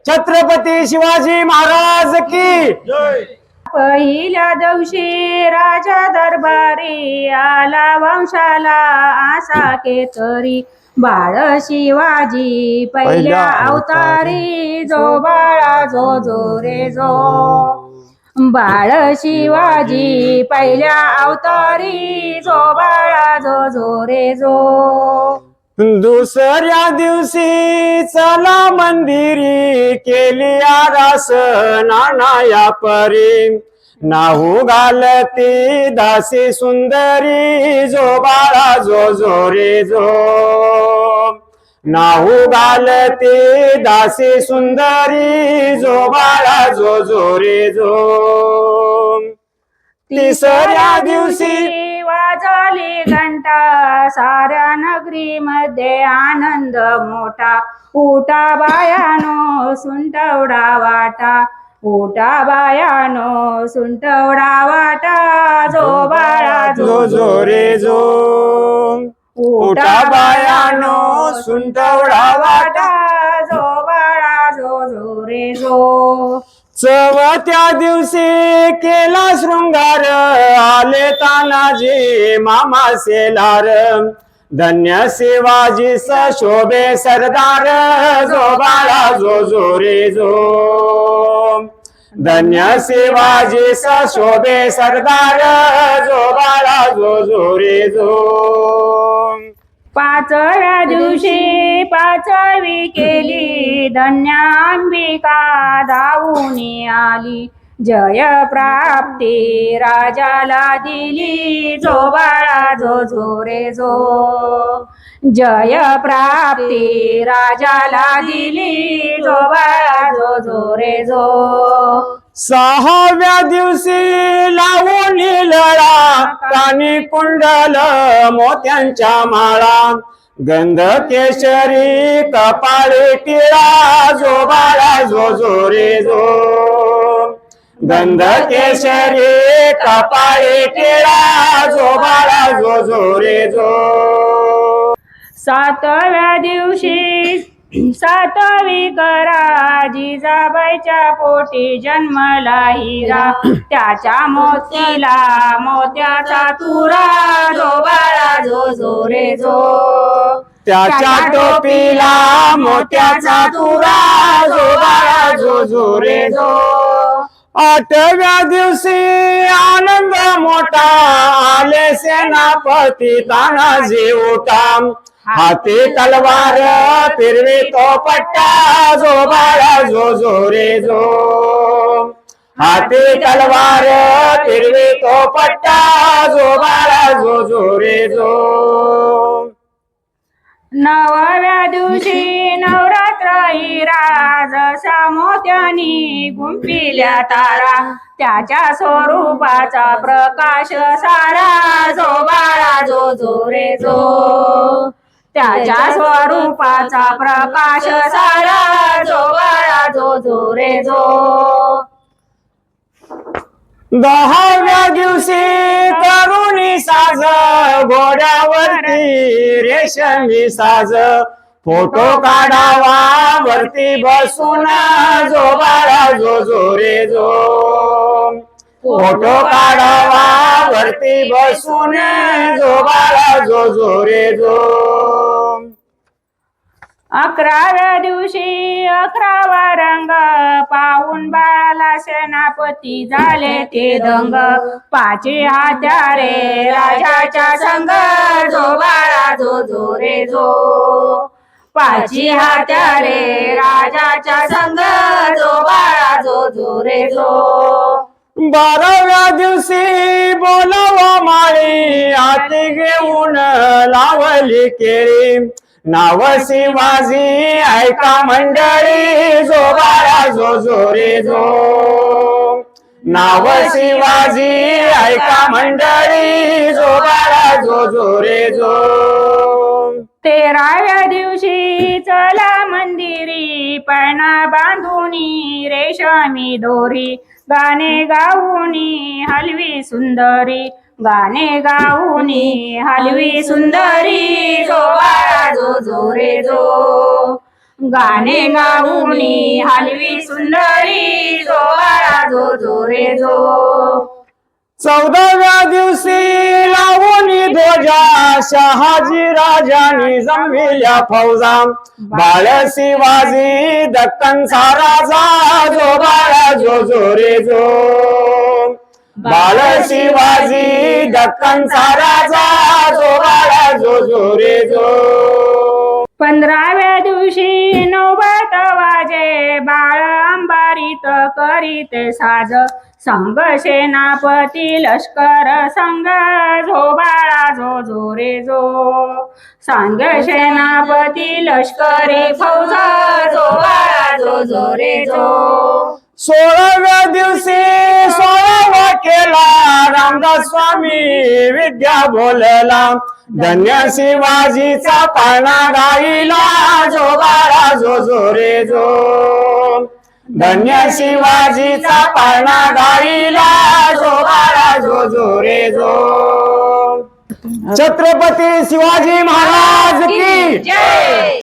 छत्रपती शिवाजी महाराज की जय. पहिल्या दिवशी राजा दरबारी आला वंशाला आसा केतरी बाळ शिवाजी पहिल्या अवतारी जो बाळा जो जो रे जो बाळ शिवाजी पहिल्या अवतारी जो बाळा जो जो रे जो दुसऱ्या दिवशी चला मंदिरी केली आरास नाना परी नाहू घालती दासी सुंदरी जो बाळा जो जो रे जो नाहू घालती दासी सुंदरी जो बाळा जो जो रे जो तिसऱ्या दिवशी वाजली घंटा साऱ्या नगरी मध्ये आनंद मोठा उठा बायानो सुंटवडा वाटा उठा बायानो सुंटवडा वाटा जो बाळा जो जो रे जो उठा बायानो सुंटवडा वाटा जो बाळा जो जो रे जो चवथ्या दिवशी केला शृंगार आले तानाजी मामा सेलार धन्य शिवाजी शोभे सरदार जो बाळा जो जो रे जो धन्य शिवाजी शोभे सरदार जो बाळा जो जो रे जो पाचव्या दिवशी पाचवी केली धन्यांबिका धावून आली जय प्राप्ती राजाला दिली जो बाळा जो जो रे जो जय प्राप्ती राजाला दिली जो बाळा जो जो रे जो सहाव्या दिवशी लावून लळा कानी कुंडल मोत्यांच्या माळा गंध केशरी कपाळी टिळा जो बाळा जो जो रे जो गंध केशरी कपाळी टिळा जो बाळा जो जो रे जो सातव्या दिवशी सातवी करा जिजाबाईच्या पोटी जन्मला हिरा त्याच्या मोतीला मोत्याचा तुरा जो बाळा जो जो रे जो त्याच्या टोपीला मोत्याचा तुरा जो बाळा जो जो रे जो आठव्या दिवशी आनंद मोठा आले सेनापती तानाजी उठा हाती तलवार फिरवी तो पट्टा जो बाळा जो जो रे जो हाती तलवार फिरवी तो पट्टा जो बाळा जो जो रे जो नवव्या दिवशी नवरात्र हिरा जसा मोत्यानी गुंफिल्या तारा त्याच्या स्वरूपाचा प्रकाश सारा जो बाळा जो जो रे जो त्याच्या स्वरूपाचा प्रकाश सारा जो बाळा जो जो रे जो दहाव्या दिवशी तरुणी साज घोड्यावरती रेशमी साज फोटो काढावा वरती बसून जो बाळा जो जो रे जो फोटो काढावा वरती बसून जो बाळा जो जो रे जो अकराव्या दिवशी 11वा रंग पाहून बाळाला सेनापती झाले ते दंग पाची हात्यारे राजाच्या संग जो बाळा जो जो रे जो पाची हात्यारे राजाच्या संग जो बाळा जो जो रे जो 12व्या दिवशी बोलावा माळी हाती घेऊन लावली केळी नाव शिवाजी ऐका मंडळी जो बाळा जो जो रे जो नाव शिवाजी ऐका मंडळी जो बाळा जो जो रे जो 13व्या दिवशी चला मंदिरी पणा बांधुनी रेशमी दोरी गाणे गाऊनी हलवी सुंदरी गाणे गाऊनी हलवी सुंदरी जो बाळा जो जो रे जो गाणे गाऊनी हलवी सुंदरी जो बाळा जो जो रे जो 14व्या दिवशी लावून ध्वजा शहाजी राजांनी जमविल्या फौजा बाळ शिवाजी दक्कनचा राजा जो बाळा जो जो रे जो बाळ शिवाजी दक्कनचा राजा जो बाळा जो जो रे जो 15व्या दिवशी नौबत वाजे बाळ अंबारीत करीते साज संग सेनापती लष्कर संग जो बाळा जो जो रे जो संग सेनापती लष्करी फौजा जो बाळा जो जो रे जो 16व्या दिवशी 16वा केला रामदास स्वामी विद्या बोलला धन्य शिवाजीचा पाळणा गाईला जो बाळा जो जो रे जो धन्य शिवाजीचा पाळणा गाईला जो बाळा जो जो रे जो छत्रपती शिवाजी महाराज की जय